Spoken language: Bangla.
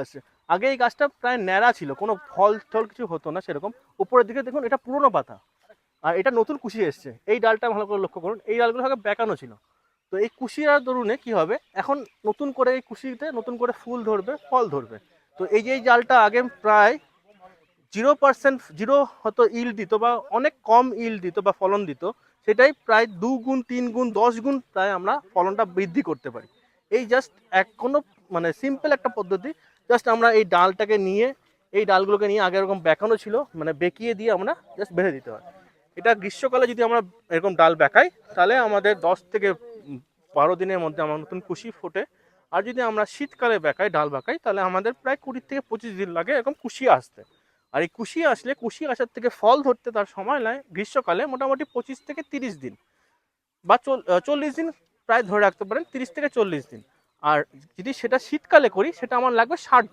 আসছে। আগে এই গাছটা প্রায় ন্যাড়া ছিল, কোনো ফল টল কিছু হতো না সেরকম। উপরের দিকে দেখুন এটা পুরোনো পাতা, আর এটা নতুন কুশি এসছে। এই ডালটা ভালো করে লক্ষ্য করুন, এই ডালগুলো আগে বেঁকানো ছিল। তো এই কুশিয়ার দরুনে কি হবে, এখন নতুন করে এই কুশিতে নতুন করে ফুল ধরবে, ফল ধরবে। তো এই যে এই ডালটা আগে প্রায় 0% জিরো হয়তো ইল দিত বা অনেক কম ইল দিত বা ফলন দিত, সেটাই প্রায় 2 গুণ 3 গুণ 10 গুণ প্রায় আমরা ফলনটা বৃদ্ধি করতে পারি। এই জাস্ট কোনো মানে সিম্পল একটা পদ্ধতি। জাস্ট আমরা এই ডালটাকে নিয়ে, এই ডালগুলোকে নিয়ে আগে এরকম বেঁকানো ছিল, মানে বেঁকিয়ে দিয়ে আমরা জাস্ট বেঁধে দিতে হয়। এটা গ্রীষ্মকালে যদি আমরা এরকম ডাল বেঁকাই, তাহলে আমাদের 10 থেকে 12 দিনের মধ্যে আমার নতুন কুশি ফোটে। আর যদি আমরা শীতকালে বেঁকাই, ডাল বেঁকাই, তাহলে আমাদের প্রায় 20 থেকে 25 দিন লাগে এরকম কুশি আসতে। আর এই কুশি আসলে, কুশি আসার থেকে ফল ধরতে তার সময় লাগে গ্রীষ্মকালে মোটামুটি 25 থেকে 30 দিন বা 40 দিন, প্রায় ধরে রাখতে পারেন 30 থেকে 40 দিন। আর যদি সেটা শীতকালে করি, সেটা আমার লাগবে 60 দিন।